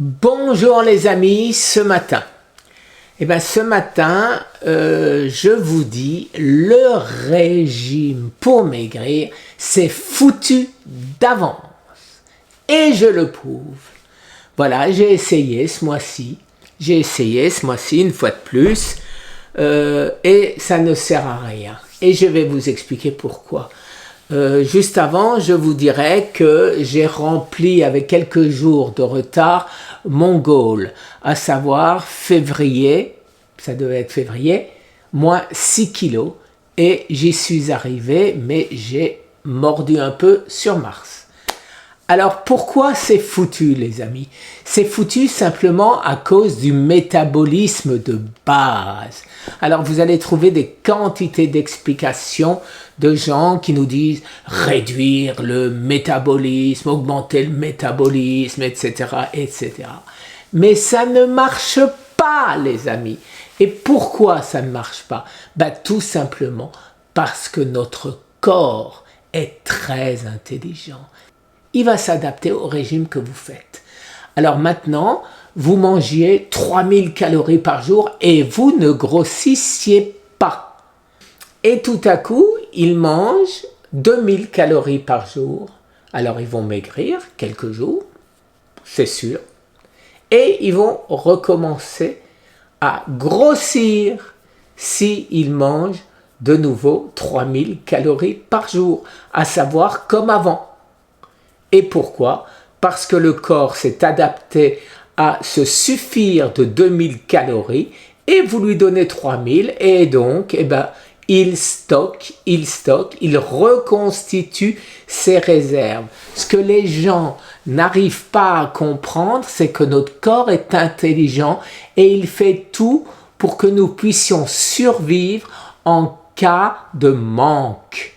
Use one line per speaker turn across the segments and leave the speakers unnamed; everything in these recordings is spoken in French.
Bonjour les amis, ce matin, je vous dis, le régime pour maigrir, c'est foutu d'avance. Et je le prouve. Voilà, j'ai essayé ce mois-ci une fois de plus, et ça ne sert à rien. Et je vais vous expliquer pourquoi. Juste avant, je vous dirais que j'ai rempli avec quelques jours de retard mon goal, à savoir février, ça devait être février, moins 6 kilos, et j'y suis arrivé, mais j'ai mordu un peu sur Mars. Alors pourquoi c'est foutu les amis? C'est foutu simplement à cause du métabolisme de base. Alors vous allez trouver des quantités d'explications de gens qui nous disent réduire le métabolisme, augmenter le métabolisme, etc., etc. Mais ça ne marche pas les amis. Et pourquoi ça ne marche pas? Tout simplement parce que notre corps est très intelligent. Il va s'adapter au régime que vous faites. Alors maintenant, vous mangiez 3000 calories par jour et vous ne grossissiez pas. Et tout à coup, ils mangent 2000 calories par jour. Alors ils vont maigrir quelques jours, c'est sûr. Et ils vont recommencer à grossir s'ils mangent de nouveau 3000 calories par jour, à savoir comme avant. Et pourquoi? Parce que le corps s'est adapté à se suffire de 2000 calories et vous lui donnez 3000 et donc il stocke, il reconstitue ses réserves. Ce que les gens n'arrivent pas à comprendre, c'est que notre corps est intelligent et il fait tout pour que nous puissions survivre en cas de manque.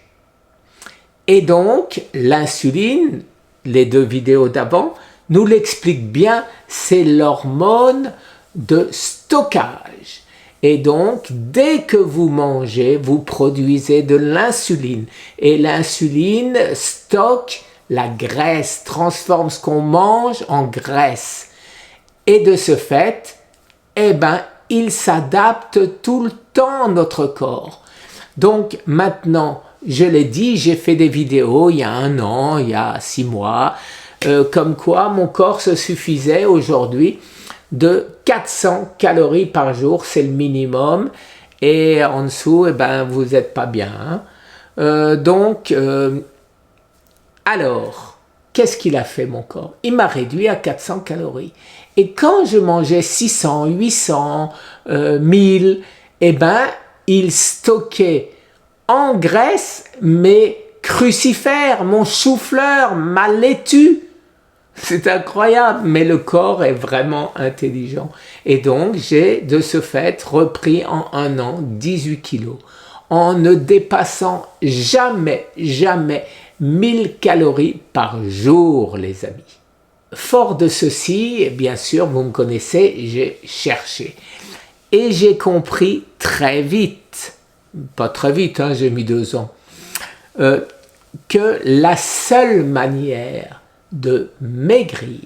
Et donc l'insuline, les deux vidéos d'avant, nous l'expliquent bien, c'est l'hormone de stockage. Et donc, dès que vous mangez, vous produisez de l'insuline. Et l'insuline stocke la graisse, transforme ce qu'on mange en graisse. Et de ce fait, il s'adapte tout le temps, notre corps. Donc maintenant, je l'ai dit, j'ai fait des vidéos il y a 1 an, il y a 6 mois, comme quoi mon corps se suffisait aujourd'hui de 400 calories par jour, c'est le minimum, et en dessous, vous n'êtes pas bien. Alors, qu'est-ce qu'il a fait mon corps? Il m'a réduit à 400 calories. Et quand je mangeais 600, 800, 1000, il stockait en graisse mes crucifères, mon chou-fleur, ma laitue. C'est incroyable, mais le corps est vraiment intelligent. Et donc, j'ai de ce fait repris en 1 an 18 kilos, en ne dépassant jamais 1000 calories par jour, les amis. Fort de ceci, bien sûr, vous me connaissez, j'ai cherché. Et j'ai compris très vite, pas très vite, j'ai mis 2 ans, que la seule manière de maigrir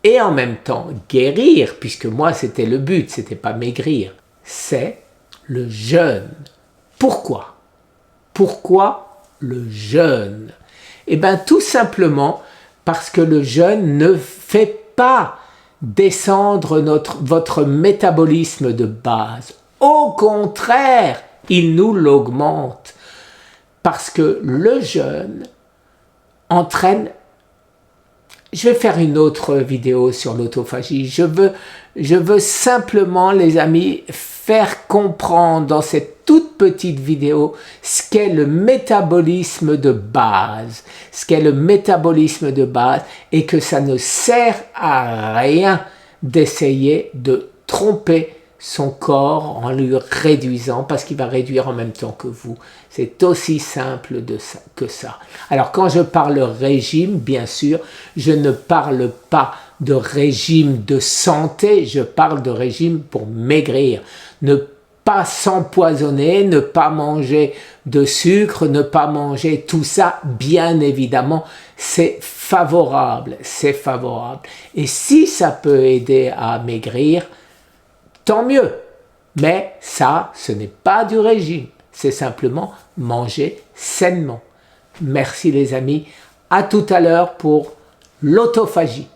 et en même temps guérir, puisque moi c'était le but, c'était pas maigrir, c'est le jeûne. Pourquoi? Pourquoi le jeûne? Tout simplement parce que le jeûne ne fait pas descendre votre métabolisme de base. Au contraire, il nous l'augmente. Parce que le jeûne entraîne... Je vais faire une autre vidéo sur l'autophagie. Je veux simplement, les amis, faire comprendre dans cette toute petite vidéo ce qu'est le métabolisme de base. Ce qu'est le métabolisme de base et que ça ne sert à rien d'essayer de tromper son corps en lui réduisant parce qu'il va réduire en même temps que vous. C'est aussi simple que ça. Alors quand je parle régime, bien sûr, je ne parle pas de régime de santé, je parle de régime pour maigrir. Ne pas s'empoisonner, ne pas manger de sucre, ne pas manger tout ça, bien évidemment, c'est favorable, c'est favorable. Et si ça peut aider à maigrir, tant mieux. Mais ça, ce n'est pas du régime, c'est simplement manger sainement. Merci les amis, à tout à l'heure pour l'autophagie.